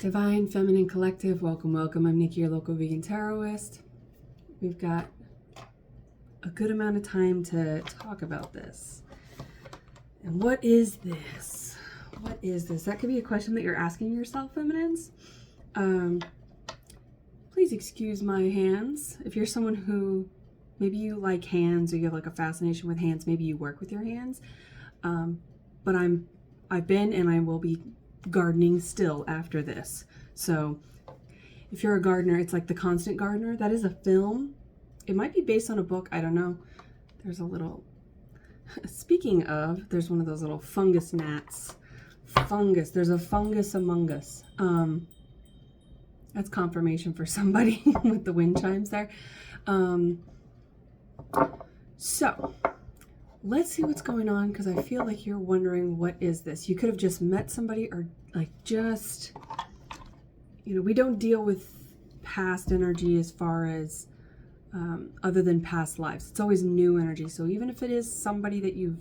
Divine Feminine Collective, welcome, welcome. I'm Nikki, your local vegan tarotist. We've got a good amount of time to talk about this. And what is this? What is this? That could be a question that you're asking yourself, feminines. Please excuse my hands. If you're someone who, maybe you like hands or you have like a fascination with hands, maybe you work with your hands. But I've been and I will be gardening still after this. So if you're a gardener, it's like The Constant Gardener. That is a film. It might be based on a book. I don't know. There's a little, speaking of, there's one of those little fungus gnats. Fungus. There's a fungus among us. That's confirmation for somebody with the wind chimes there. So let's see what's going on, because I feel like you're wondering, what is this? You could have just met somebody, or like just, we don't deal with past energy as far as other than past lives. It's always new energy. So even if it is somebody that you've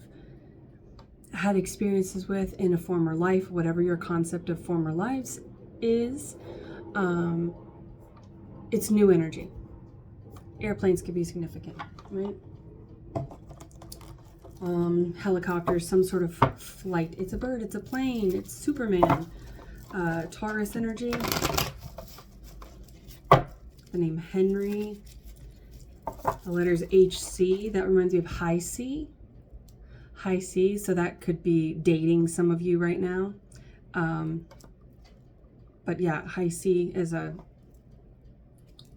had experiences with in a former life, whatever your concept of former lives is, it's new energy. Airplanes could be significant, right? Helicopters, some sort of flight. It's a bird, it's a plane, it's Superman. Taurus energy. The name Henry. The letters HC, that reminds me of high C. High C, so that could be dating some of you right now. But yeah, high C is a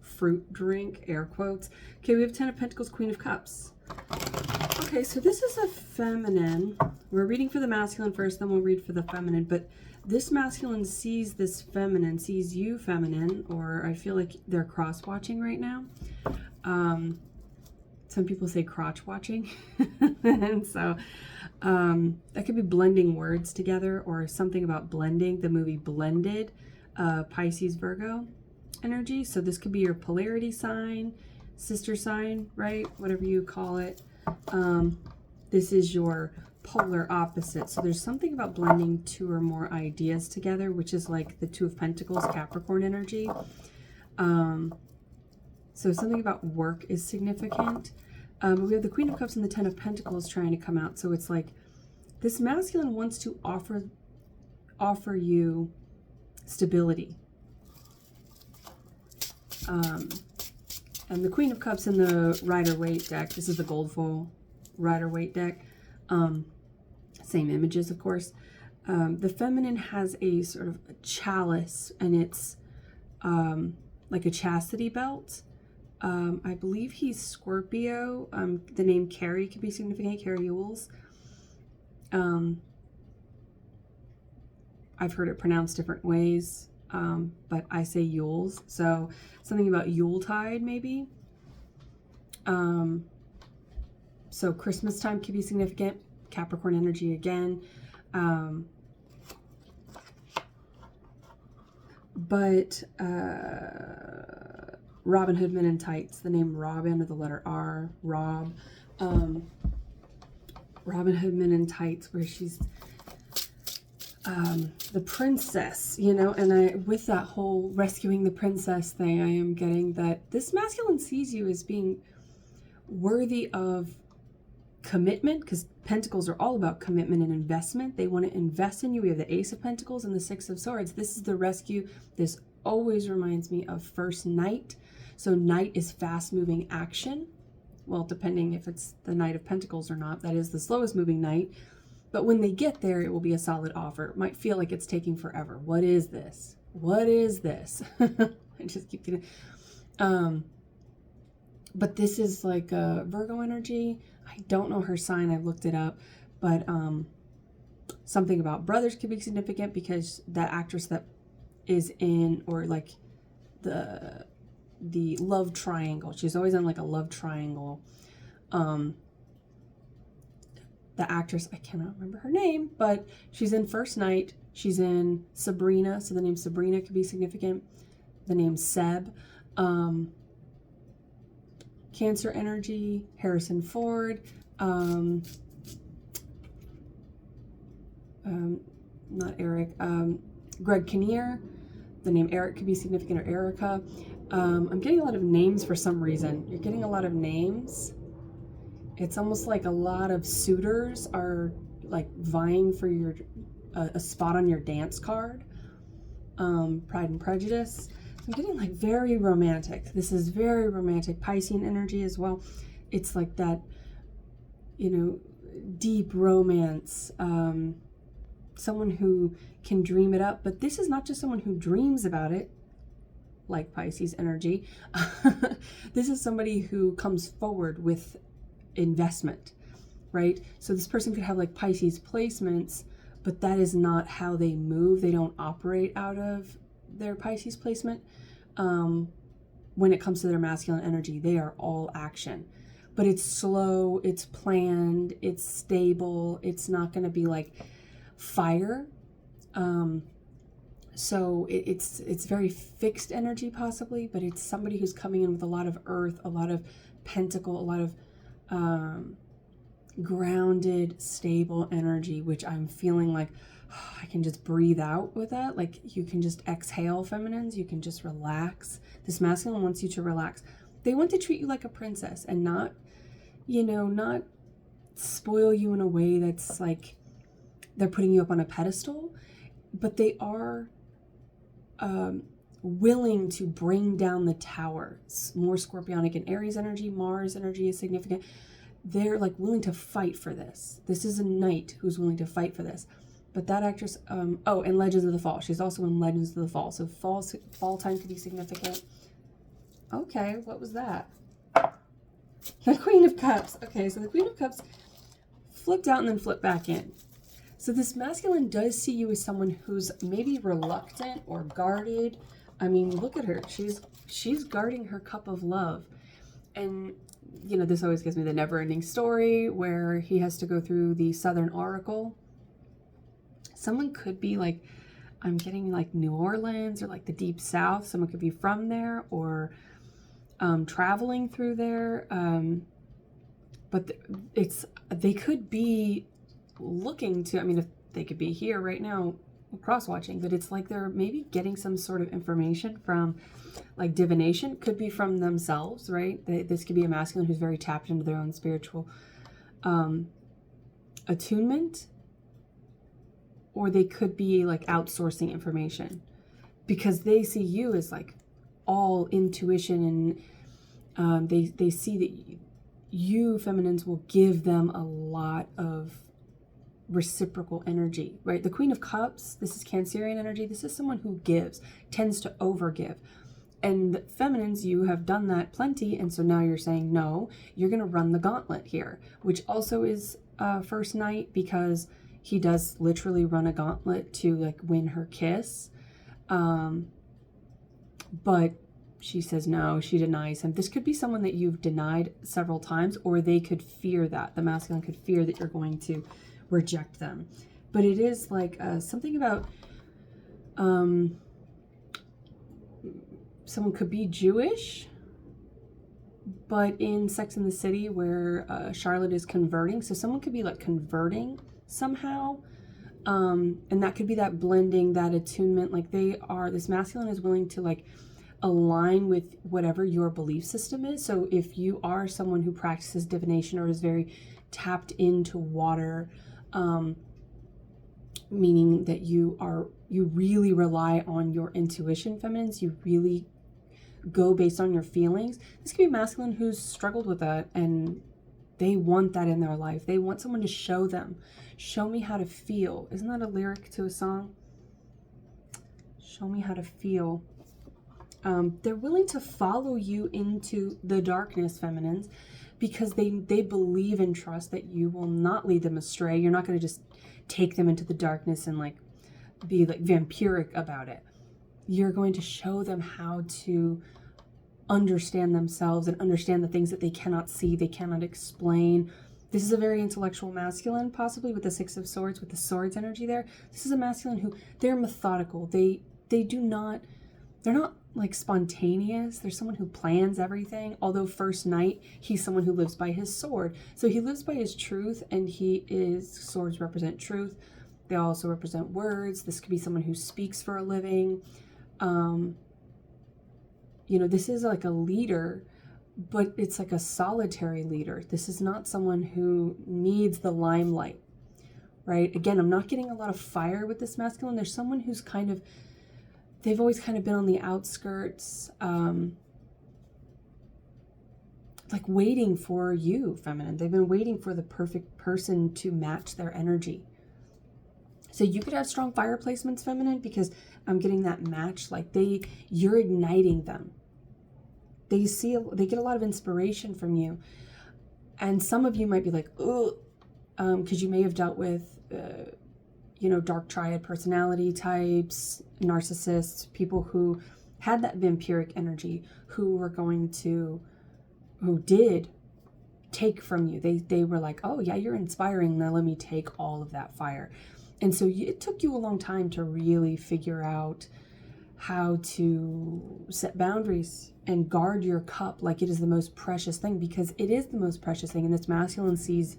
fruit drink, air quotes. Okay, we have Ten of Pentacles, Queen of Cups. Okay, so this is a feminine. We're reading for the masculine first, then we'll read for the feminine. But this masculine sees this feminine, sees you feminine, or I feel like they're cross-watching right now. Some people say crotch watching. And so that could be blending words together, or something about blending. The movie Blended, Pisces, Virgo energy. So this could be your polarity sign, sister sign, right? Whatever you call it. This is your polar opposite. So there's something about blending two or more ideas together, which is like the Two of Pentacles, Capricorn energy. So something about work is significant. We have the Queen of Cups and the Ten of Pentacles trying to come out. So it's like this masculine wants to offer you stability. And the Queen of Cups in the Rider-Waite deck. This is the gold foil Rider-Waite deck. Same images, of course. The feminine has a sort of a chalice, and it's like a chastity belt. I believe he's Scorpio. The name Carrie could be significant, Carrie Yules. I've heard it pronounced different ways, but I say Yules. So something about Yuletide, maybe. So Christmas time could be significant. Capricorn energy again. But Robin Hood Men in Tights, the name Robin or the letter R, Rob. Robin Hood Men in Tights, where she's the princess, and with that whole rescuing the princess thing, I am getting that this masculine sees you as being worthy of commitment, because Pentacles are all about commitment and investment. They want to invest in you. We have the Ace of Pentacles and the Six of Swords. This is the rescue. This always reminds me of First Knight. So Knight is fast-moving action. Well, depending if it's the Knight of Pentacles or not. That is the slowest moving knight. But when they get there, it will be a solid offer. It might feel like it's taking forever. What is this? What is this? I just keep getting... But this is like a Virgo energy. I don't know her sign. I looked it up. But something about brothers could be significant, because that actress that is in, or like the love triangle. She's always in like a love triangle. The actress, I cannot remember her name, but she's in First Knight. She's in Sabrina. So the name Sabrina could be significant. The name Seb. Cancer energy, Harrison Ford, not Eric, Greg Kinnear, The name Eric could be significant, or Erica. I'm getting a lot of names for some reason. You're getting a lot of names. It's almost like a lot of suitors are like vying for your a spot on your dance card. Pride and Prejudice. I'm getting like very romantic. This is very romantic. Piscean energy as well. It's like that, you know, deep romance. Someone who can dream it up, but this is not just someone who dreams about it, like Pisces energy. This is somebody who comes forward with investment, right? So this person could have like Pisces placements, but that is not how they move. They don't operate out of their Pisces placement. When it comes to their masculine energy, they are all action. But it's slow, it's planned, it's stable. It's not going to be like fire. So it's very fixed energy possibly, but it's somebody who's coming in with a lot of earth, a lot of pentacle, a lot of grounded, stable energy, which I'm feeling like I can just breathe out with that. Like you can just exhale, feminines. You can just relax. This masculine wants you to relax. They want to treat you like a princess and not, you know, not spoil you in a way that's like they're putting you up on a pedestal, but they are willing to bring down the tower. It's more Scorpionic and Aries energy. Mars energy is significant. They're like willing to fight for this. This is a knight who's willing to fight for this. But that actress, oh, and Legends of the Fall. She's also in Legends of the Fall. So fall time could be significant. Okay, what was that? The Queen of Cups. Okay, so the Queen of Cups flipped out and then flipped back in. So this masculine does see you as someone who's maybe reluctant or guarded. I mean, look at her. She's guarding her cup of love. And, you know, this always gives me the never-ending story where he has to go through the Southern Oracle. Someone could be like, I'm getting like New Orleans or like the Deep South. Someone could be from there or traveling through there. But they could be looking to, I mean, if they could be here right now cross-watching, but it's like they're maybe getting some sort of information from like divination. Could be from themselves, right? This could be a masculine who's very tapped into their own spiritual attunement. Or they could be like outsourcing information because they see you as like all intuition, and they see that you feminines will give them a lot of reciprocal energy, right? The Queen of Cups, this is Cancerian energy. This is someone who gives, tends to overgive. And feminines, you have done that plenty, and so now you're saying, no, you're going to run the gauntlet here, which also is first night because he does literally run a gauntlet to like win her kiss. But she says no, she denies him. This could be someone that you've denied several times, or they could fear that. The masculine could fear that you're going to reject them. But it is like something about someone could be Jewish, but in Sex and the City where Charlotte is converting. So someone could be like converting somehow. And that could be that blending, that attunement. Like this masculine is willing to like align with whatever your belief system is. So if you are someone who practices divination or is very tapped into water, meaning that you really rely on your intuition, feminines, you really go based on your feelings. This could be masculine who's struggled with that and they want that in their life. They want someone to show them. Show me how to feel. Isn't that a lyric to a song? Show me how to feel. They're willing to follow you into the darkness, feminines, because they believe and trust that you will not lead them astray. You're not going to just take them into the darkness and like be like vampiric about it. You're going to show them how to understand themselves and understand the things that they cannot see, they cannot explain. This is a very intellectual masculine, possibly with the Six of Swords, with the swords energy there. This is a masculine who, they're methodical. They're not like spontaneous. They're someone who plans everything. Although first night, he's someone who lives by his sword. So he lives by his truth, and swords represent truth. They also represent words. This could be someone who speaks for a living. You know, this is like a leader, but it's like a solitary leader. This is not someone who needs the limelight, right? Again, I'm not getting a lot of fire with this masculine. There's someone who's kind of, they've always kind of been on the outskirts, like waiting for you, feminine. They've been waiting for the perfect person to match their energy. So you could have strong fire placements, feminine, because I'm getting that match. Like you're igniting them. They get a lot of inspiration from you. And some of you might be like, oh, because you may have dealt with, you know, dark triad personality types, narcissists, people who had that vampiric energy, who did take from you. They were like, oh yeah, you're inspiring. Now let me take all of that fire. And so it took you a long time to really figure out how to set boundaries and guard your cup like it is the most precious thing, because it is the most precious thing. And this masculine sees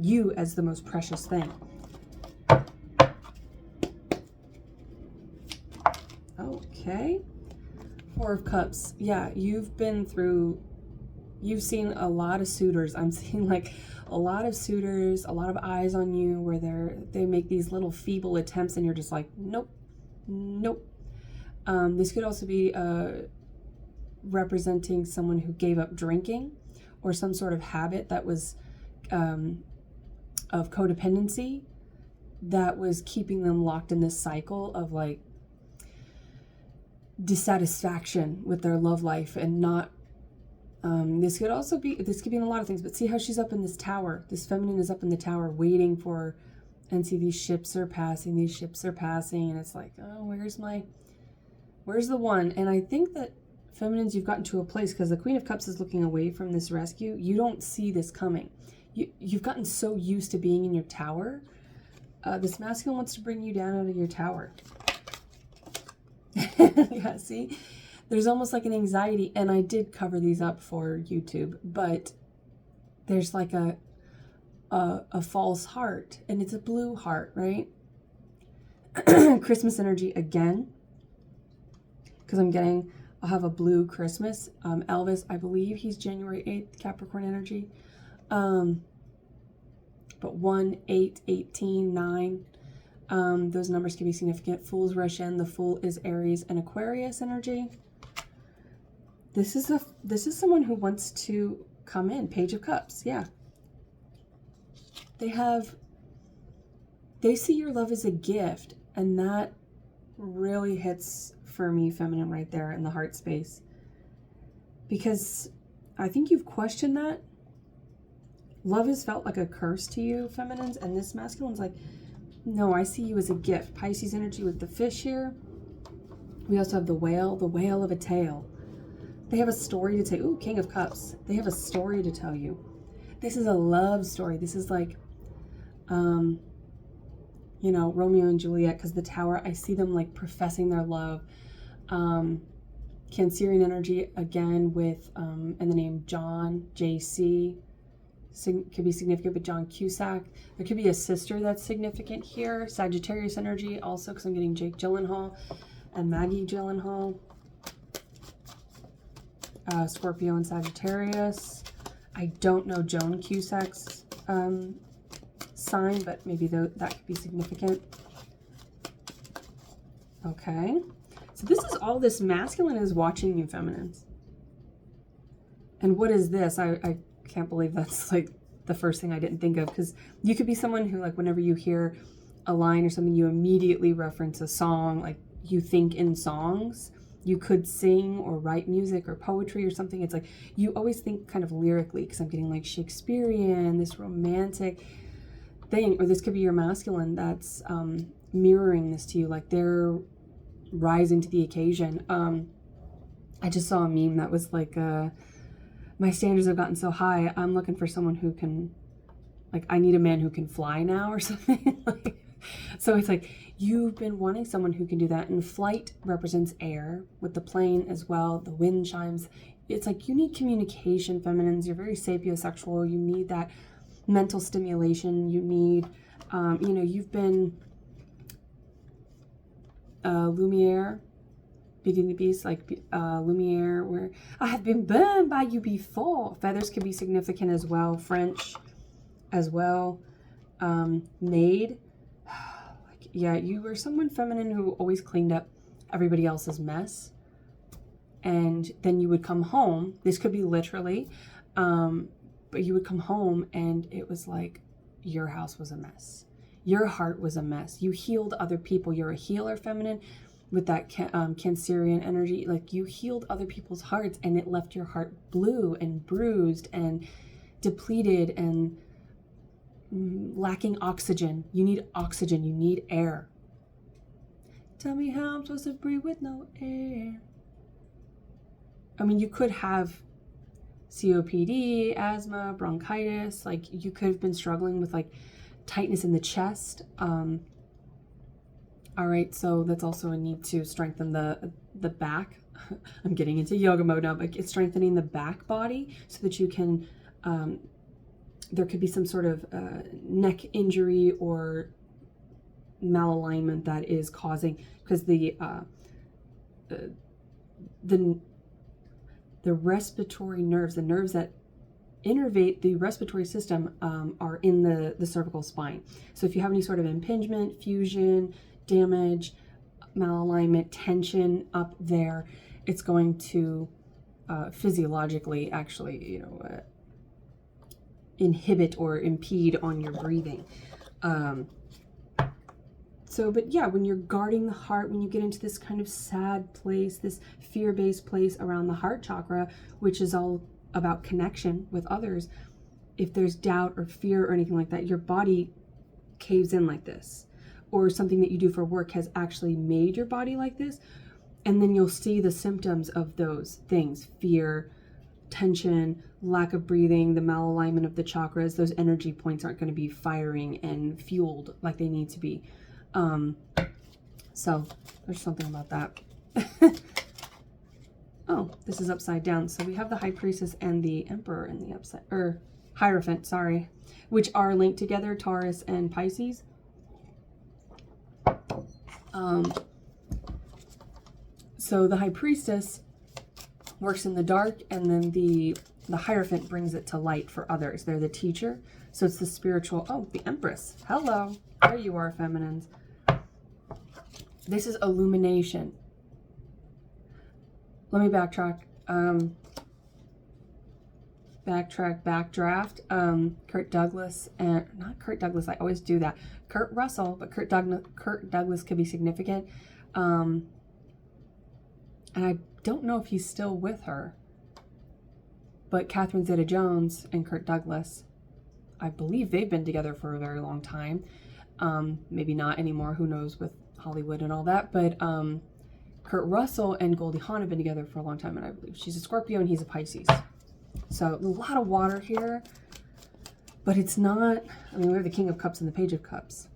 you as the most precious thing. Okay. Four of Cups. Yeah, you've seen a lot of suitors. I'm seeing like a lot of suitors, a lot of eyes on you where they make these little feeble attempts and you're just like, nope, nope. This could also be representing someone who gave up drinking or some sort of habit that was of codependency that was keeping them locked in this cycle of like dissatisfaction with their love life and not. This could be in a lot of things, but see how she's up in this tower. This feminine is up in the tower waiting for, and see these ships are passing, and it's like, oh, where's the one? And I think that feminines, you've gotten to a place, because the Queen of Cups is looking away from this rescue. You don't see this coming. You've gotten so used to being in your tower. This masculine wants to bring you down out of your tower. Yeah, see? There's almost like an anxiety, and I did cover these up for YouTube, but there's like a false heart, and it's a blue heart, right? Christmas energy again, because I'll have a blue Christmas. Elvis, I believe he's January 8th, Capricorn energy. But 1, 8, 18, 9, those numbers can be significant. Fool's rush in. The Fool is Aries and Aquarius energy. This is someone who wants to come in. Page of Cups, yeah. They see your love as a gift, and that really hits for me, feminine, right there in the heart space. Because I think you've questioned that. Love has felt like a curse to you, feminines, and this masculine's like, no, I see you as a gift. Pisces energy with the fish here. We also have the whale of a tale. They have a story to tell. Ooh, King of Cups. They have a story to tell you. This is a love story. This is like, you know, Romeo and Juliet, because the tower, I see them like professing their love. Cancerian energy, again, with, and the name John, JC, could be significant, but John Cusack. There could be a sister that's significant here. Sagittarius energy, also, because I'm getting Jake Gyllenhaal and Maggie Gyllenhaal. Scorpio and Sagittarius. I don't know Joan Cusack's sign, but maybe that could be significant. Okay. So this is all this masculine is watching you, feminines. And what is this? I can't believe that's like the first thing I didn't think of, because you could be someone who, like, whenever you hear a line or something, you immediately reference a song, like you think in songs. You could sing or write music or poetry or something. It's like you always think kind of lyrically, because I'm getting like Shakespearean, this romantic thing. Or this could be your masculine that's mirroring this to you, like they're rising to the occasion. I just saw a meme that was like, my standards have gotten so high, I'm looking for someone who can, like, I need a man who can fly now or something. Like, so it's like, you've been wanting someone who can do that. And flight represents air with the plane as well. The wind chimes. It's like you need communication, feminines. You're very sapiosexual. You need that mental stimulation. You need, you know, you've been Lumiere Beauty and the Beast, like Lumiere, where I have been burned by you before. Feathers could be significant as well. French as well. Maid. Yeah, you were someone feminine who always cleaned up everybody else's mess. And then you would come home. This could be literally. But you would come home and it was like your house was a mess. Your heart was a mess. You healed other people. You're a healer, feminine, with that Cancerian energy. Like, you healed other people's hearts and it left your heart blue and bruised and depleted and lacking oxygen. You need oxygen. You need air. Tell me how I'm supposed to breathe with no air. I mean, you could have COPD, asthma, bronchitis. Like, you could have been struggling with like tightness in the chest. All right, so that's also a need to strengthen the back. I'm getting into yoga mode now, but it's strengthening the back body so that you can, there could be some sort of neck injury or malalignment that is causing, because the respiratory nerves, the nerves that innervate the respiratory system, are in the cervical spine. So if you have any sort of impingement, fusion, damage, malalignment, tension up there, it's going to physiologically actually, inhibit or impede on your breathing. But yeah, when you're guarding the heart, when you get into this kind of sad place, this fear-based place around the heart chakra, which is all about connection with others, if there's doubt or fear or anything like that, your body caves in like this. Or something that you do for work has actually made your body like this. And then you'll see the symptoms of those things: fear, tension, lack of breathing, the malalignment of the chakras. Those energy points aren't going to be firing and fueled like they need to be. So there's something about that. Oh, this is upside down. So we have the High Priestess and the Emperor in the upside, or Hierophant, sorry, which are linked together, Taurus and Pisces. So the High Priestess works in the dark, and then the Hierophant brings it to light for others. They're the teacher. So it's the spiritual. Oh, the Empress. Hello. There you are, feminines. This is illumination. Let me backtrack. Backdraft. Kurt Douglas, and not Kurt Douglas, I always do that. Kurt Russell, but Kurt Douglas could be significant. And I don't know if he's still with her, but Catherine Zeta-Jones and Kurt Douglas, I believe they've been together for a very long time. Maybe not anymore, who knows, with Hollywood and all that, but Kurt Russell and Goldie Hawn have been together for a long time, and I believe she's a Scorpio and he's a Pisces. So a lot of water here, but it's not, I mean, we have the King of Cups and the Page of Cups.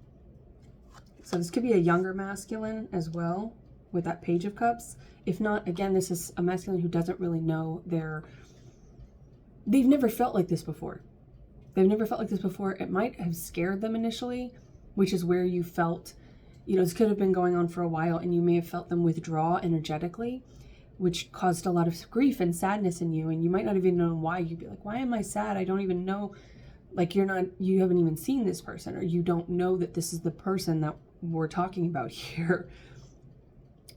So this could be a younger masculine as well with that Page of Cups. If not, again, this is a masculine who doesn't really know they've never felt like this before. They've never felt like this before. It might have scared them initially, which is where you felt, this could have been going on for a while, and you may have felt them withdraw energetically, which caused a lot of grief and sadness in you, and you might not even know why. You'd be like, why am I sad? I don't even know. Like, you haven't even seen this person, or you don't know that this is the person that we're talking about here.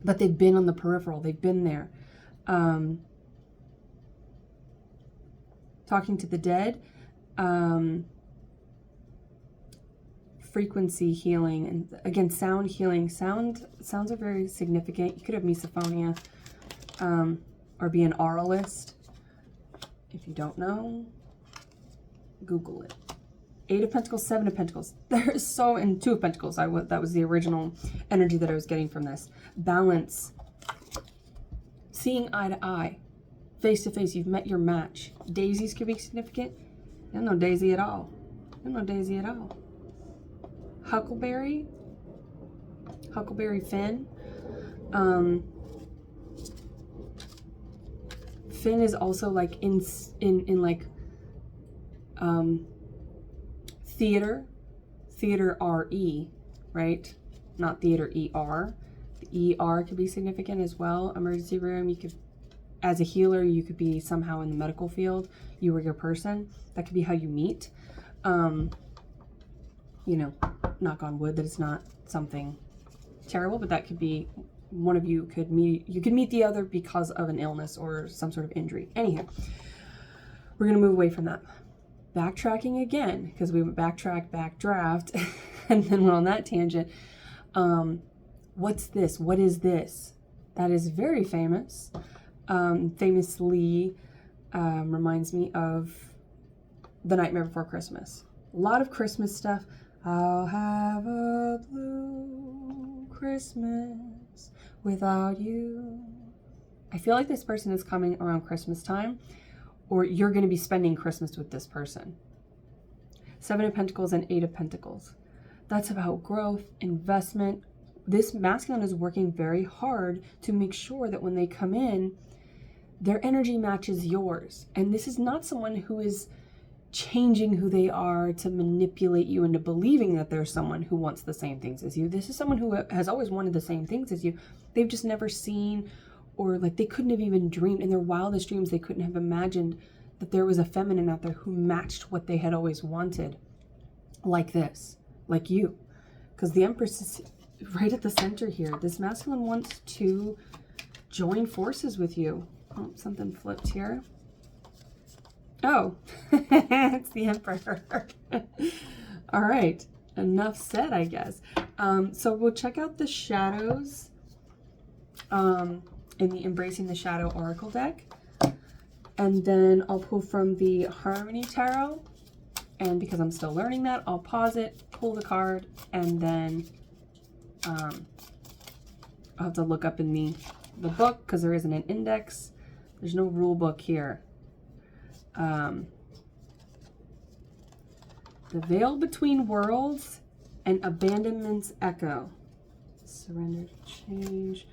But they've been on the peripheral. They've been there. Talking to the dead. Frequency healing, and again, sound healing. Sounds are very significant. You could have misophonia, or be an auralist. If you don't know, Google it. 8 of Pentacles, 7 of Pentacles. There's so, and 2 of Pentacles. That was the original energy that I was getting from this. Balance. Seeing eye to eye. Face to face. You've met your match. Daisies could be significant. There's no daisy at all. There's no daisy at all. Huckleberry. Huckleberry Finn. Finn is also like in like theater RE, right? Not theater ER. The ER could be significant as well. Emergency room, you could, as a healer, you could be somehow in the medical field. You or your person. That could be how you meet. You know, knock on wood that it's not something terrible, but that could be one of you could meet. You could meet the other because of an illness or some sort of injury. Anyhow, we're going to move away from that. Backtracking again, because we went backdraft, and then we're on that tangent. What's this? What is this? That is very famous. Famously reminds me of The Nightmare Before Christmas. A lot of Christmas stuff. I'll have a blue Christmas without you. I feel like this person is coming around Christmas time, or you're going to be spending Christmas with this person. 7 of Pentacles and 8 of Pentacles. That's about growth, investment. This masculine is working very hard to make sure that when they come in, their energy matches yours. And this is not someone who is changing who they are to manipulate you into believing that there's someone who wants the same things as you. This is someone who has always wanted the same things as you. They've just never seen, or like they couldn't have even dreamed in their wildest dreams, they couldn't have imagined that there was a feminine out there who matched what they had always wanted. Like this, like you. Because the Empress is right at the center here. This masculine wants to join forces with you. Oh, something flipped here. Oh, it's the Emperor. All right, enough said, I guess. So we'll check out the shadows in the Embracing the Shadow Oracle deck. And then I'll pull from the Harmony Tarot. And because I'm still learning that, I'll pause it, pull the card, and then I'll have to look up in the book because there isn't an index. There's no rule book here. The Veil Between Worlds and Abandonment's Echo. Surrender, change.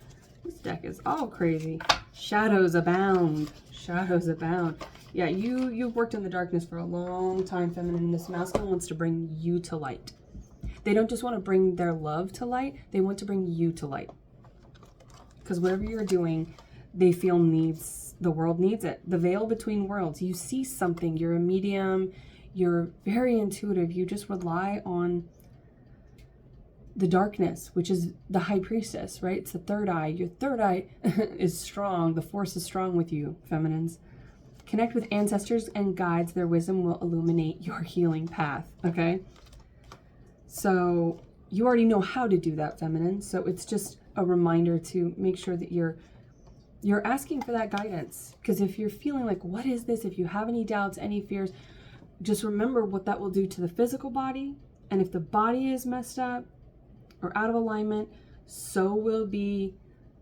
This deck is all crazy. Shadows abound. Shadows abound. Yeah, you've worked in the darkness for a long time, feminine. This masculine wants to bring you to light. They don't just want to bring their love to light. They want to bring you to light. Because whatever you're doing, they feel the world needs it. The Veil Between Worlds. You see something. You're a medium. You're very intuitive. You just rely on the darkness, which is the High Priestess, right? It's the third eye. Your third eye is strong. The force is strong with you, feminines. Connect with ancestors and guides. Their wisdom will illuminate your healing path, okay? So you already know how to do that, feminine. So it's just a reminder to make sure that you're asking for that guidance. Because if you're feeling like, what is this? If you have any doubts, any fears, just remember what that will do to the physical body. And if the body is messed up or out of alignment, so will be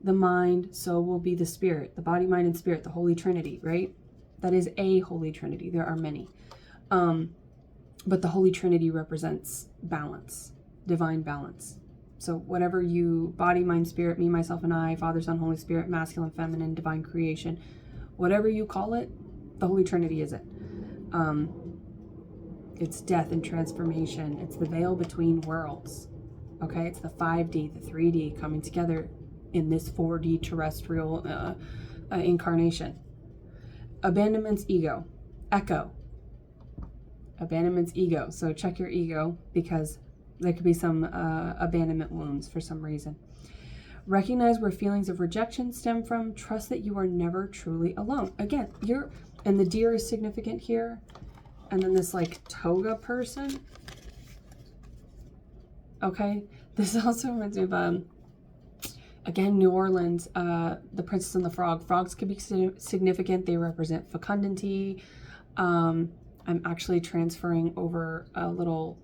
the mind, so will be the spirit, the body, mind, and spirit, the Holy Trinity, right? That is a Holy Trinity. There are many. But the Holy Trinity represents balance, divine balance. So whatever you, body, mind, spirit, me, myself, and I, Father, Son, Holy Spirit, masculine, feminine, divine creation, whatever you call it, the Holy Trinity is it. It's death and transformation. It's the veil between worlds. Okay, it's the 5D, the 3D coming together in this 4D terrestrial incarnation. Abandonment's ego. Echo. Abandonment's ego. So check your ego, because there could be some abandonment wounds for some reason. Recognize where feelings of rejection stem from. Trust that you are never truly alone. Again, and the deer is significant here. And then this like toga person. Okay. This also reminds me of, again, New Orleans, the Princess and the Frog. Frogs could be significant. They represent fecundity. I'm actually transferring over a little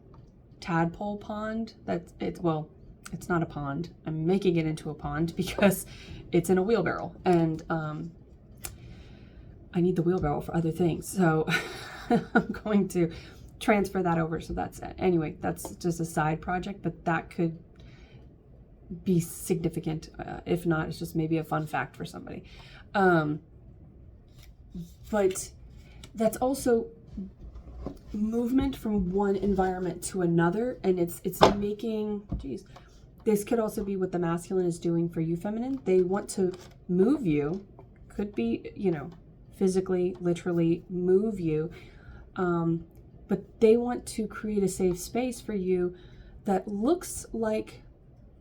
tadpole pond. It's not a pond. I'm making it into a pond because it's in a wheelbarrow, and I need the wheelbarrow for other things. So I'm going to transfer that over. So that's it. Anyway, that's just a side project, but that could be significant. If not, it's just maybe a fun fact for somebody. But that's also movement from one environment to another, and it's making, this could also be what the masculine is doing for you, feminine. They want to move you, could be, you know, physically, literally move you, but they want to create a safe space for you that looks like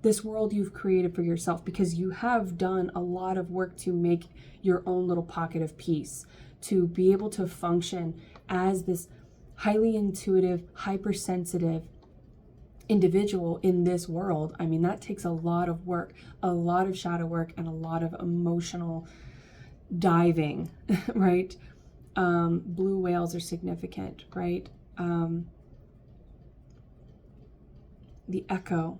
this world you've created for yourself, because you have done a lot of work to make your own little pocket of peace, to be able to function as this highly intuitive, hypersensitive individual in this world. I mean, that takes a lot of work, a lot of shadow work, and a lot of emotional diving, right? Blue whales are significant, right? The echo.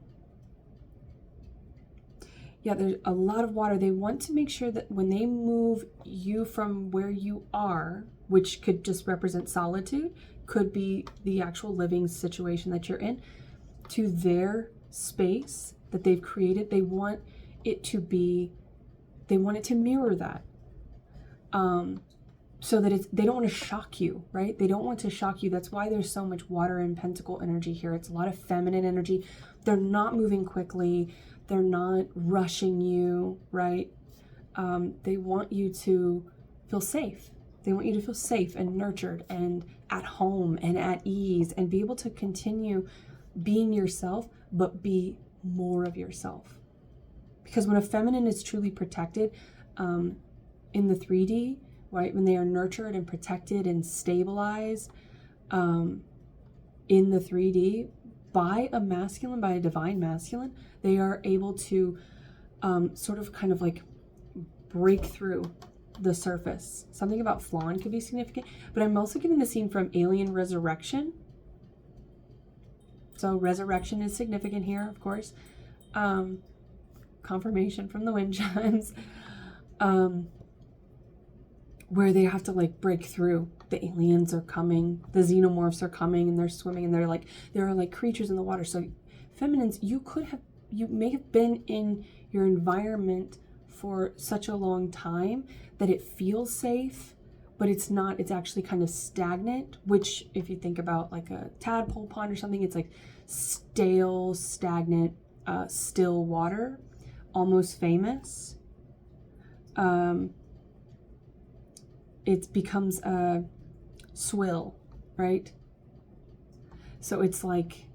Yeah, there's a lot of water. They want to make sure that when they move you from where you are, which could just represent solitude, could be the actual living situation that you're in, to their space that they've created, they want it to mirror that. So that they don't want to shock you, right? They don't want to shock you. That's why there's so much water and pentacle energy here. It's a lot of feminine energy. They're not moving quickly. They're not rushing you, right? They want you to feel safe. They want you to feel safe and nurtured and at home and at ease, and be able to continue being yourself, but be more of yourself. Because when a feminine is truly protected, in the 3D, right, when they are nurtured and protected and stabilized in the 3D by a masculine, by a divine masculine, they are able to sort of kind of like break through the surface. Something about Flan could be significant, but I'm also getting the scene from Alien Resurrection. So resurrection is significant here, of course. Confirmation from the wind chimes. Where they have to like break through. The aliens are coming, the xenomorphs are coming, and they're swimming, and there are like creatures in the water. So feminines, you may have been in your environment for such a long time that it feels safe, but it's not. It's actually kind of stagnant, which if you think about like a tadpole pond or something, it's like stale, stagnant, still water, almost famous. It becomes a swill, right? So it's like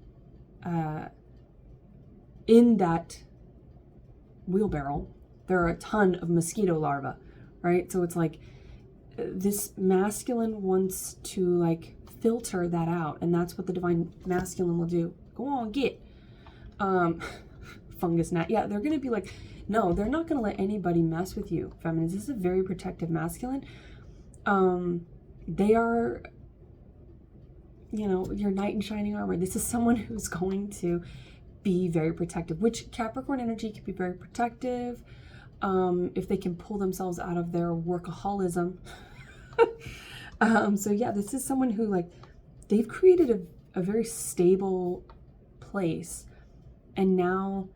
in that wheelbarrow, there are a ton of mosquito larvae, right? So it's like this masculine wants to like filter that out, and that's what the divine masculine will do. Go on, get fungus gnat. Yeah, they're gonna be like, no, they're not gonna let anybody mess with you, feminines. This is a very protective masculine. They are, you know, your knight in shining armor. This is someone who's going to be very protective, which Capricorn energy can be very protective if they can pull themselves out of their workaholism. So yeah, this is someone who like, they've created a very stable place, and now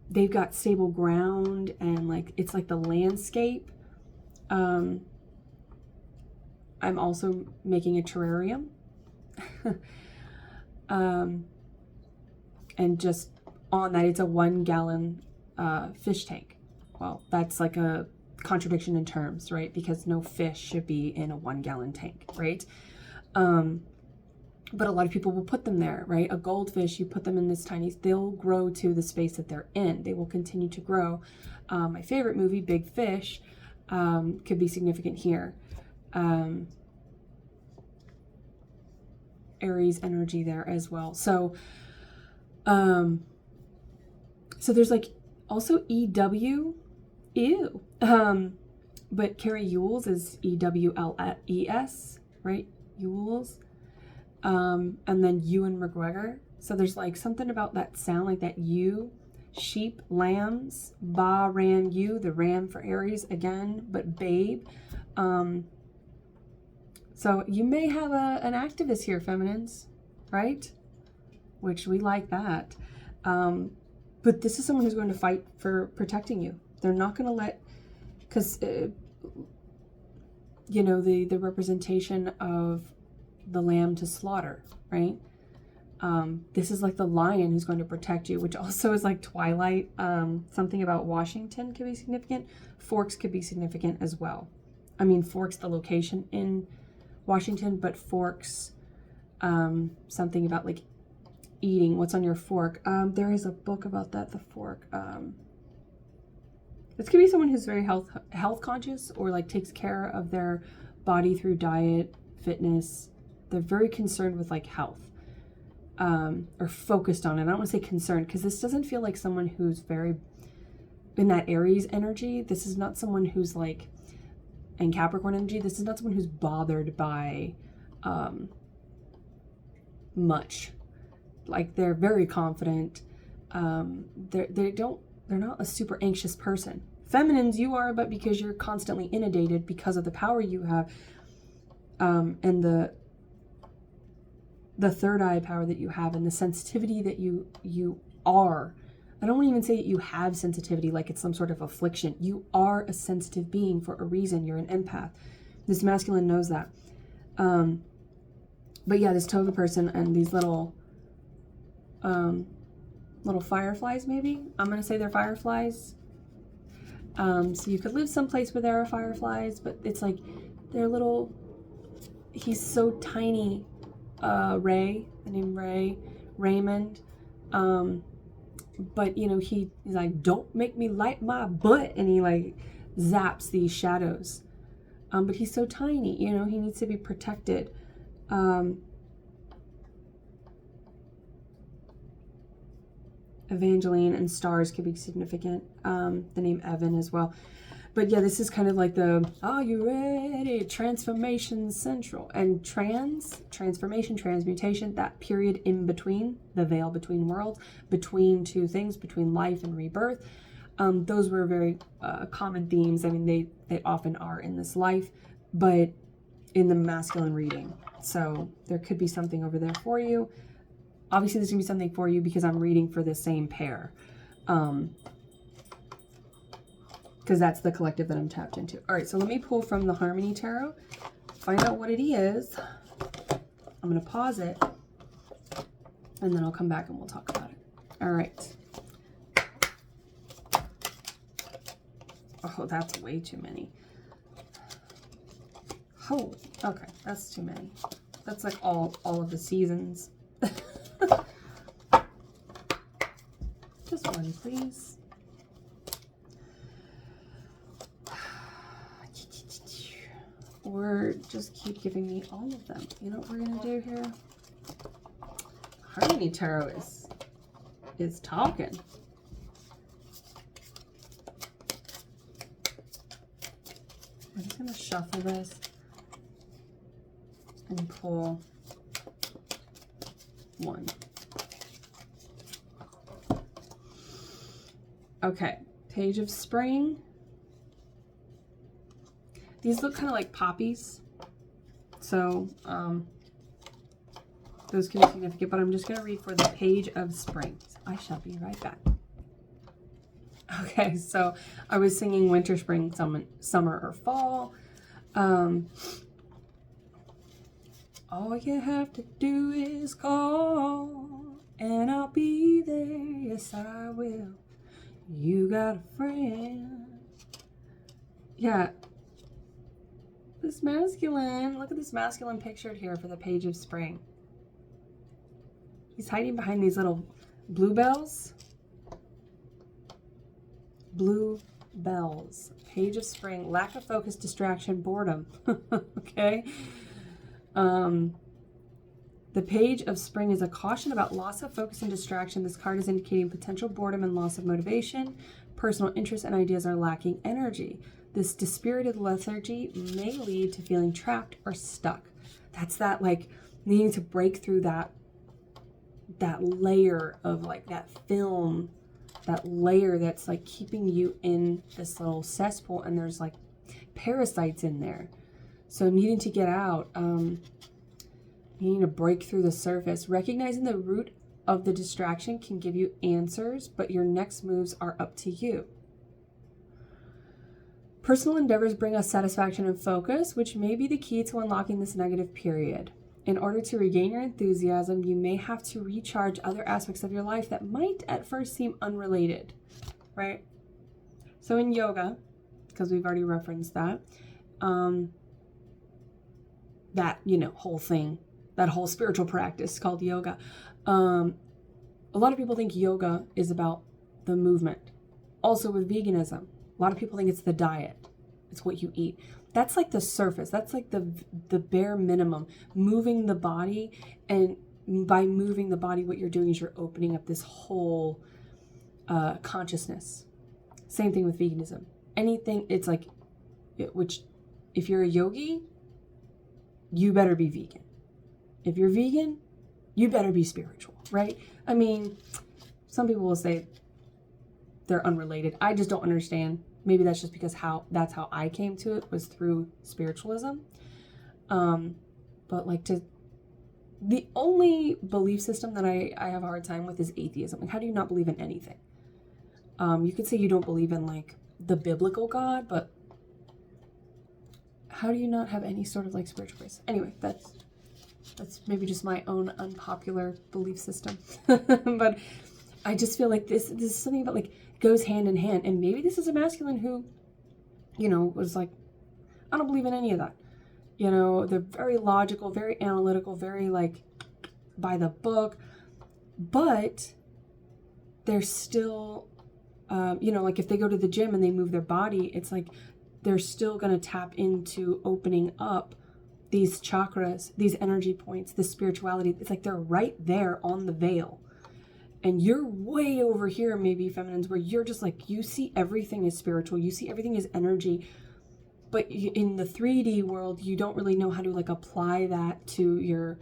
they've got stable ground, and like, it's like the landscape. I'm also making a terrarium. And just on that, it's a 1 gallon fish tank. Well, that's like a contradiction in terms, right? Because no fish should be in a 1 gallon tank, right? But a lot of people will put them there, right? A goldfish, you put them in this tiny, they'll grow to the space that they're in. They will continue to grow. My favorite movie, Big Fish, could be significant here. Aries energy there as well. So there's like also EW, ew. But Carrie Ewells is EWLES, right? Ewells. And then Ewan McGregor. So there's like something about that sound, like that U, sheep, lambs, ba, ram, you, the ram for Aries again, but babe. So you may have an activist here, feminines, right? Which we like that. But this is someone who's going to fight for protecting you. They're not going to let, because, you know, the representation of the lamb to slaughter, right? This is like the lion who's going to protect you, which also is like Twilight. Something about Washington could be significant. Forks could be significant as well. I mean, Forks, the location in Washington, but Forks, something about like eating, what's on your fork. There is a book about that, the fork. This could be someone who's very health conscious, or like takes care of their body through diet, fitness. They're very concerned with like health. Or focused on it. I don't want to say concerned, because this doesn't feel like someone who's very in that Aries energy. This is not someone who's like in Capricorn energy. This is not someone who's bothered by much. Like, they're very confident. They're not a super anxious person. Feminines, you are, but because you're constantly inundated because of the power you have, and the third eye power that you have, and the sensitivity that you are. I don't even say that you have sensitivity like it's some sort of affliction. You are a sensitive being for a reason. You're an empath. This masculine knows that. But yeah, this toga person and these little fireflies, maybe? I'm going to say they're fireflies. So you could live someplace where there are fireflies, but it's like they're little... He's so tiny. Ray, the name Raymond. But you know, he's like, don't make me light my butt, and he like zaps these shadows. But he's so tiny, you know, he needs to be protected. Evangeline and stars could be significant. The name Evan as well. But yeah, this is kind of like the, are you ready? Transformation Central. And transformation, transmutation, that period in between, the veil between worlds, between two things, between life and rebirth. Those were very common themes. I mean, they often are in this life, but in the masculine reading. So there could be something over there for you. Obviously, there's going to be something for you because I'm reading for the same pair. Because that's the collective that I'm tapped into. All right, so let me pull from the Harmony Tarot, find out what it is. I'm going to pause it, and then I'll come back and we'll talk about it. All right. Oh, that's way too many. Oh, okay, that's too many. That's like all of the seasons. Just one, please. Or just keep giving me all of them. You know what we're gonna do here? Harmony Tarot is talking. I'm just gonna shuffle this and pull one. Okay, Page of Spring. These look kind of like poppies, so those can be significant, but I'm just going to read for the Page of Spring. I shall be right back. Okay, so I was singing winter, spring, summer, or fall. All you have to do is call, and I'll be there, yes I will. You got a friend. Yeah. This masculine, look at this masculine pictured here for the Page of Spring. He's hiding behind these little bluebells. Bluebells. Page of Spring, lack of focus, distraction, boredom. Okay. The Page of Spring is a caution about loss of focus and distraction. This card is indicating potential boredom and loss of motivation. Personal interests and ideas are lacking energy. This dispirited lethargy may lead to feeling trapped or stuck. That's that, like, needing to break through that layer of, like, that film, that layer that's, like, keeping you in this little cesspool, and there's, like, parasites in there. So needing to get out, needing to break through the surface. Recognizing the root of the distraction can give you answers, but your next moves are up to you. Personal endeavors bring us satisfaction and focus, which may be the key to unlocking this negative period. In order to regain your enthusiasm, you may have to recharge other aspects of your life that might at first seem unrelated, right? So in yoga, because we've already referenced that, that, whole thing, that whole spiritual practice called yoga. A lot of people think yoga is about the movement. Also with veganism, a lot of people think it's the diet. It's what you eat. That's like the surface. That's like the bare minimum. Moving the body, and by moving the body, what you're doing is you're opening up this whole consciousness. Same thing with veganism. Anything, it's like, which if you're a yogi, you better be vegan. If you're vegan, you better be spiritual, right? I mean, some people will say they're unrelated. I just don't understand. Maybe that's just because that's how I came to it, was through spiritualism. But like the only belief system that I have a hard time with is atheism. Like, how do you not believe in anything? You could say you don't believe in like the biblical God, but how do you not have any sort of like spiritual base? Anyway, that's maybe just my own unpopular belief system. But I just feel like this is something about like goes hand in hand. And maybe this is a masculine who, was like, I don't believe in any of that. They're very logical, very analytical, very like by the book, but they're still, like if they go to the gym and they move their body, it's like they're still going to tap into opening up these chakras, these energy points, this spirituality. It's like they're right there on the veil. And you're way over here, maybe feminines, where you're just like, you see everything as spiritual. You see everything as energy. But in the 3D world, you don't really know how to like apply that to your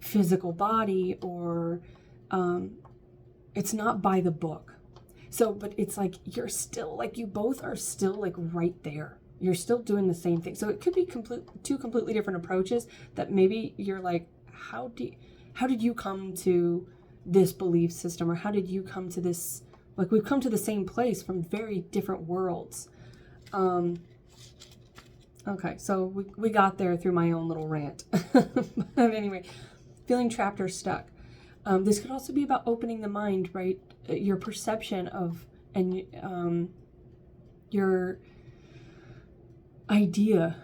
physical body, or it's not by the book. So, but it's like, you're still like, you both are still like right there. You're still doing the same thing. So it could be two completely different approaches that maybe you're like, how did you come to this belief system, or how did you come to this? Like, we've come to the same place from very different worlds. Okay, so we got there through my own little rant. But anyway, feeling trapped or stuck. This could also be about opening the mind, right? Your perception of, and your idea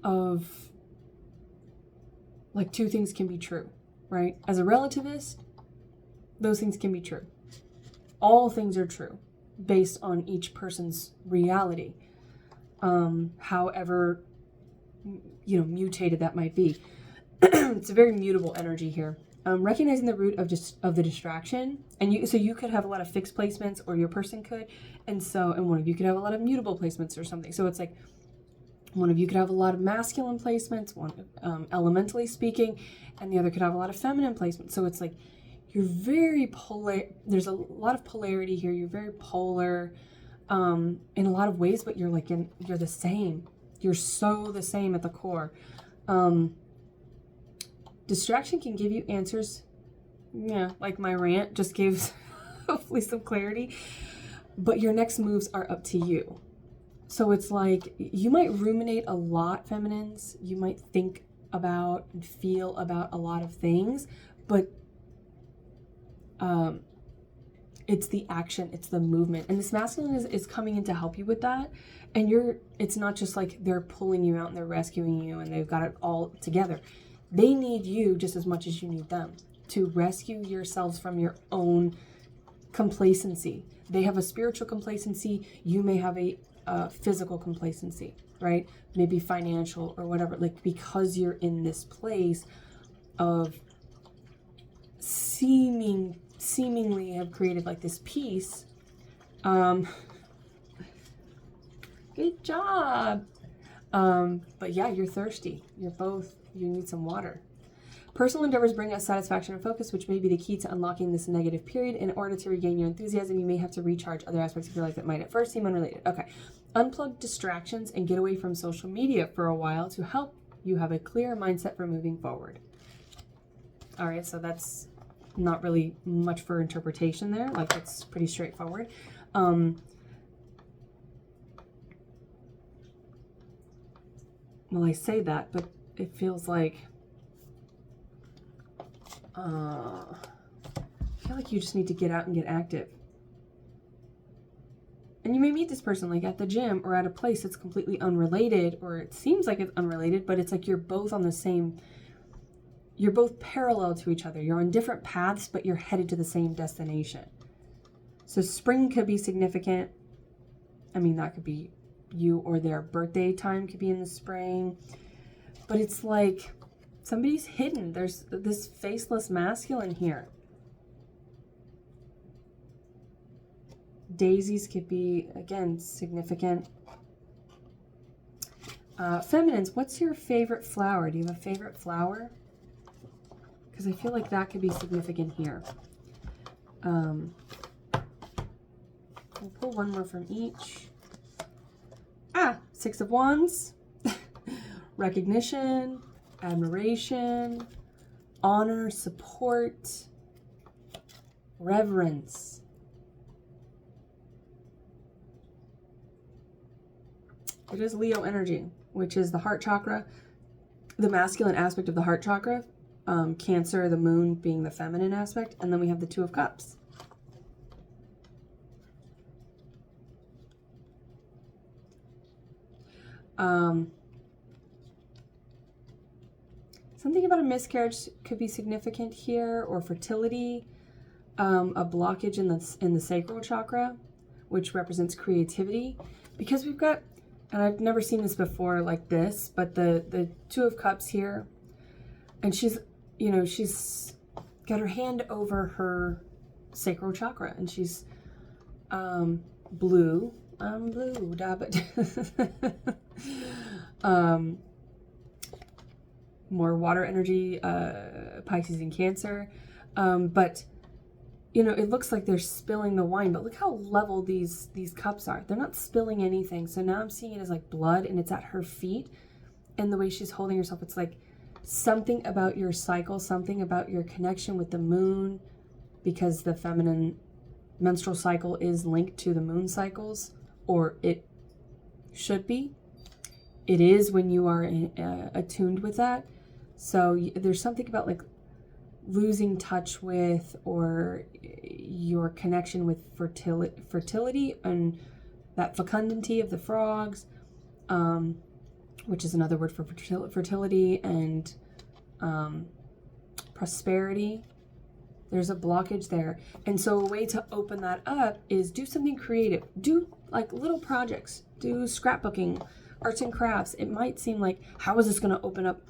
of, like, two things can be true, right? As a relativist, those things can be true. All things are true based on each person's reality, however, mutated that might be. It's a very mutable energy here. Recognizing the root of the distraction, and you could have a lot of fixed placements, or your person could, and one of you could have a lot of mutable placements or something. So it's like one of you could have a lot of masculine placements, one elementally speaking, and the other could have a lot of feminine placements. So it's like you're very polar. There's a lot of polarity here. You're very polar in a lot of ways, but you're the same. You're so the same at the core. Distraction can give you answers. Yeah, like my rant just gives hopefully some clarity. But your next moves are up to you. So it's like you might ruminate a lot, feminines. You might think about and feel about a lot of things, but it's the action, it's the movement. And this masculine is coming in to help you with that. And it's not just like they're pulling you out and they're rescuing you and they've got it all together. They need you just as much as you need them to rescue yourselves from your own complacency. They have a spiritual complacency. You may have a physical complacency, right? Maybe financial or whatever, like, because you're in this place of seemingly have created like this peace. Good job. But yeah, you're thirsty. You need some water. Personal endeavors bring us satisfaction and focus, which may be the key to unlocking this negative period. In order to regain your enthusiasm, you may have to recharge other aspects of your life that might at first seem unrelated. Okay. Unplug distractions and get away from social media for a while to help you have a clear mindset for moving forward. All right, so that's not really much for interpretation there. Like, it's pretty straightforward. Well, I say that, but it feels like I feel like you just need to get out and get active. And you may meet this person like at the gym or at a place that's completely unrelated, or it seems like it's unrelated, but it's like you're both on the same, you're both parallel to each other. You're on different paths, but you're headed to the same destination. So spring could be significant. I mean, that could be you, or their birthday time could be in the spring. But it's like somebody's hidden. There's this faceless masculine here. Daisies could be, again, significant. Feminines, what's your favorite flower? Do you have a favorite flower? Because I feel like that could be significant here. We'll pull one more from each. Six of Wands. Recognition, admiration, honor, support, reverence. It is Leo energy, which is the heart chakra, the masculine aspect of the heart chakra, Cancer, the moon being the feminine aspect, and then we have the Two of Cups. Something about a miscarriage could be significant here, or fertility, a blockage in the sacral chakra, which represents creativity, because we've got, and I've never seen this before like this, but the Two of Cups here, and she's, you know, she's got her hand over her sacral chakra, and she's blue. I'm blue, da, but more water energy, Pisces and Cancer, but you know, it looks like they're spilling the wine, but look how level these cups are. They're not spilling anything. So now I'm seeing it as like blood, and it's at her feet, and the way she's holding herself, it's like something about your cycle, something about your connection with the moon, because the feminine menstrual cycle is linked to the moon cycles, or it should be. It is when you are attuned with that. So there's something about like losing touch with, or your connection with fertility and that fecundity of the frogs, which is another word for fertility, and prosperity. There's a blockage there. And so a way to open that up is do something creative. Do like little projects. Do scrapbooking, arts and crafts. It might seem like, how is this going to open up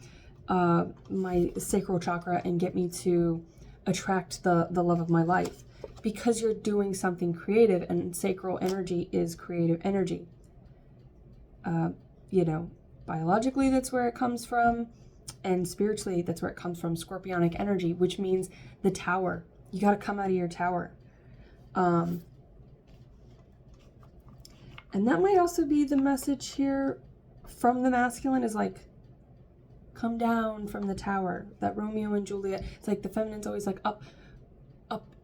my sacral chakra and get me to attract the love of my life? Because you're doing something creative, and sacral energy is creative energy. You know, biologically that's where it comes from, and spiritually that's where it comes from, scorpionic energy, which means the tower. You got to come out of your tower. And that might also be the message here from the masculine, is like, come down from the tower. That Romeo and Juliet, it's like the feminine's always like up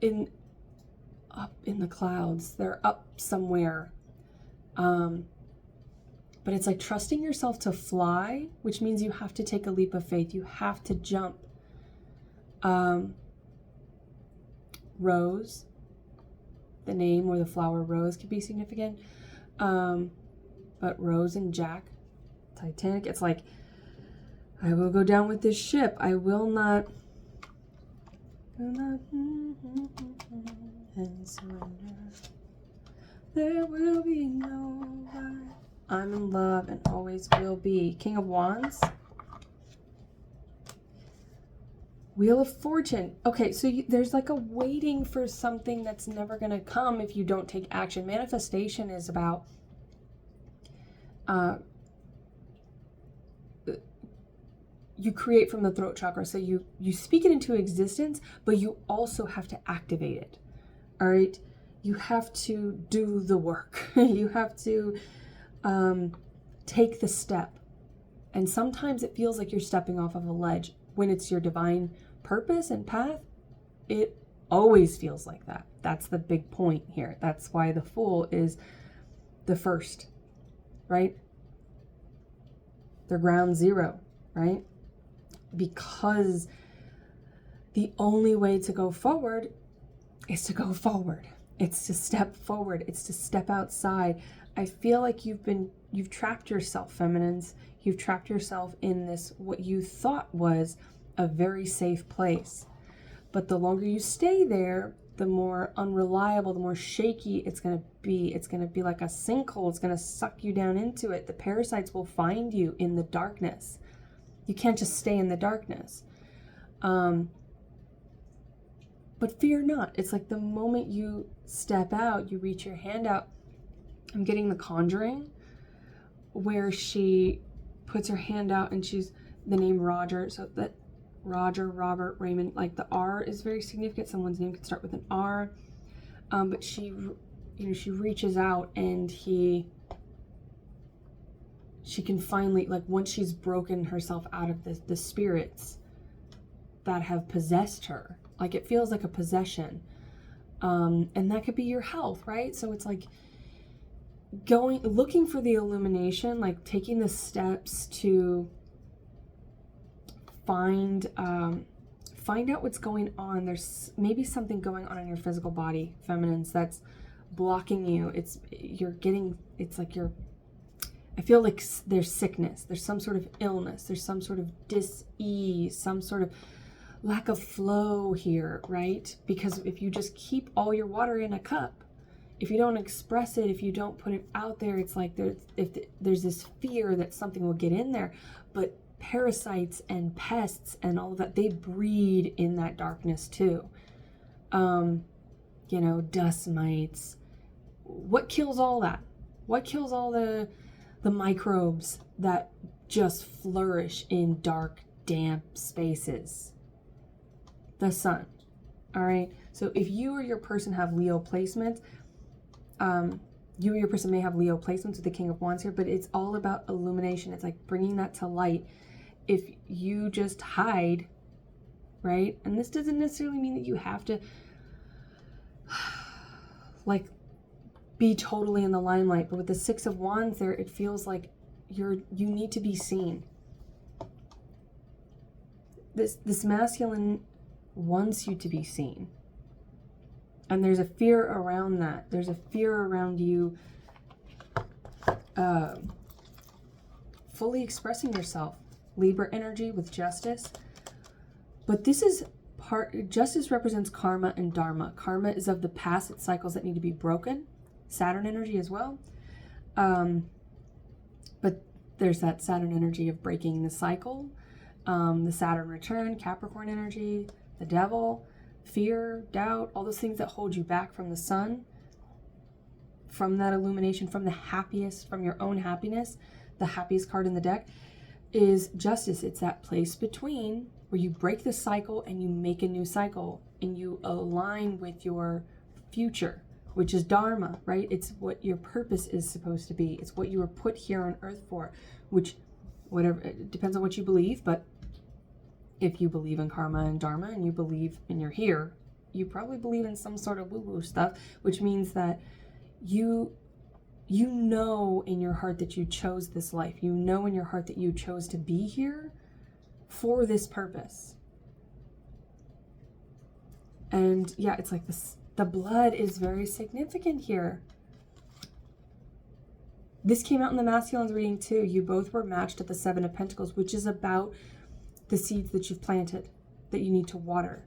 in the clouds. They're up somewhere. But it's like trusting yourself to fly, which means you have to take a leap of faith. You have to jump. Rose, the name or the flower rose could be significant. But Rose and Jack, Titanic, it's like, I will go down with this ship. I will not and surrender. There will be no lie. I'm in love and always will be. King of Wands. Wheel of Fortune. Okay, so there's like a waiting for something that's never going to come if you don't take action. Manifestation is about you create from the throat chakra. So you speak it into existence, but you also have to activate it. All right? You have to do the work. You have to take the step. And sometimes it feels like you're stepping off of a ledge. When it's your divine purpose and path, it always feels like that. That's the big point here. That's why the Fool is the first, right? They're ground zero, right? Because the only way to go forward is to go forward. It's to step forward. It's to step outside. I feel like you've trapped yourself, feminines. You've trapped yourself in this, what you thought was a very safe place. But the longer you stay there, the more unreliable, the more shaky it's going to be. It's going to be like a sinkhole. It's going to suck you down into it. The parasites will find you in the darkness. You can't just stay in the darkness. But fear not. It's like the moment you step out, you reach your hand out. I'm getting The Conjuring, where she puts her hand out and she's the name Roger. So that Roger, Robert, Raymond, like the R is very significant. Someone's name could start with an R. But she reaches out and she can finally, like, once she's broken herself out of the spirits that have possessed her, like it feels like a possession. And that could be your health, right? So it's like looking for the illumination, like taking the steps to find out what's going on. There's maybe something going on in your physical body, feminines, that's blocking you. I feel like there's sickness, there's some sort of illness, there's some sort of dis-ease, some sort of lack of flow here, right? Because if you just keep all your water in a cup, if you don't express it, if you don't put it out there, it's like there's this fear that something will get in there. But parasites and pests and all of that, they breed in that darkness too. Dust mites. What kills all that? What kills all the microbes that just flourish in dark, damp spaces? The sun. All right. So if you or your person have Leo placements, you or your person may have Leo placements with the King of Wands here, but it's all about illumination. It's like bringing that to light. If you just hide, right? And this doesn't necessarily mean that you have to like be totally in the limelight, but with the Six of Wands there, it feels like you need to be seen. This masculine wants you to be seen. And there's a fear around that. There's a fear around you fully expressing yourself. Libra energy with Justice. But this is Justice represents karma and dharma. Karma is of the past. It's cycles that need to be broken. Saturn energy as well. But there's that Saturn energy of breaking the cycle. The Saturn return, Capricorn energy, the devil, fear, doubt, all those things that hold you back from the sun, from that illumination, from the happiest, from your own happiness. The happiest card in the deck is Justice. It's that place between where you break the cycle and you make a new cycle and you align with your future, which is dharma, right? It's what your purpose is supposed to be. It's what you were put here on earth for, which, whatever, it depends on what you believe, but if you believe in karma and dharma and you believe and you're here, you probably believe in some sort of woo-woo stuff, which means that you know in your heart that you chose this life. You know in your heart that you chose to be here for this purpose. And yeah, it's like this, the blood is very significant here. This came out in the masculines reading too. You both were matched at the Seven of Pentacles, which is about the seeds that you've planted that you need to water.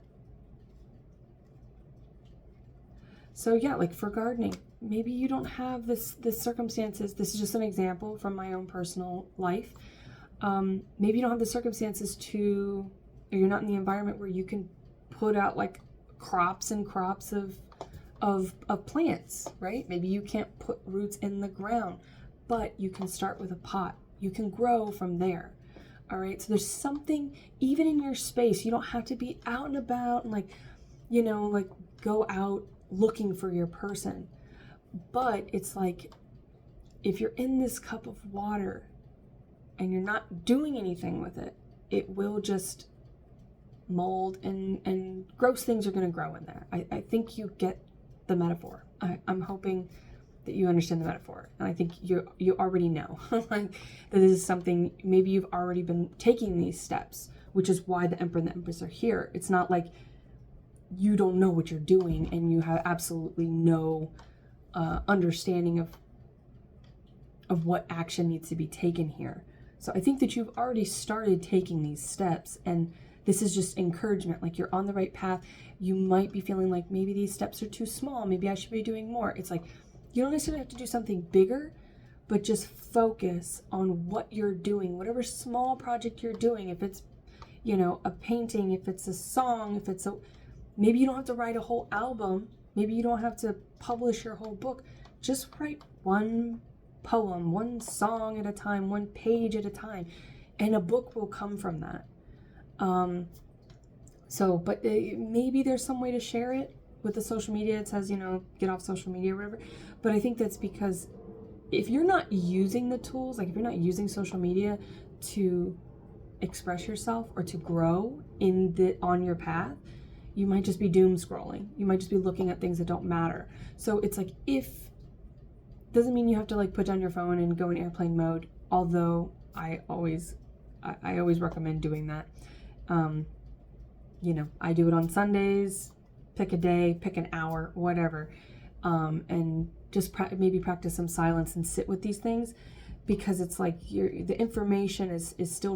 So yeah, like for gardening, maybe you don't have this circumstances. This is just an example from my own personal life. Maybe you don't have the circumstances or you're not in the environment where you can put out like crops and crops of plants, right? Maybe you can't put roots in the ground, but you can start with a pot. You can grow from there. All right. So there's something even in your space. You don't have to be out and about and like go out looking for your person. But it's like, if you're in this cup of water and you're not doing anything with it, it will just mold and gross things are going to grow in there. I think you get the metaphor. I'm hoping that you understand the metaphor. And I think you already know like, that this is something, maybe you've already been taking these steps which is why the Emperor and the Empress are here. It's not like you don't know what you're doing and you have absolutely no understanding of what action needs to be taken here. So I think that you've already started taking these steps, and this is just encouragement, like you're on the right path. You might be feeling like maybe these steps are too small, maybe I should be doing more. It's like you don't necessarily have to do something bigger, but just focus on what you're doing, whatever small project you're doing. If it's, you know, a painting, if it's a song, if it's a, maybe you don't have to write a whole album, maybe you don't have to publish your whole book. Just write one poem, one song at a time, one page at a time, and a book will come from that. But maybe there's some way to share it with the social media. It says, you know, get off social media or whatever. But I think that's because if you're not using the tools, like if you're not using social media to express yourself or to grow on your path, you might just be doom scrolling. You might just be looking at things that don't matter. So it's like, doesn't mean you have to like put down your phone and go in airplane mode, although I always recommend doing that. You know, I do it on Sundays, pick a day, pick an hour, whatever, and just maybe practice some silence and sit with these things, because it's like the information is still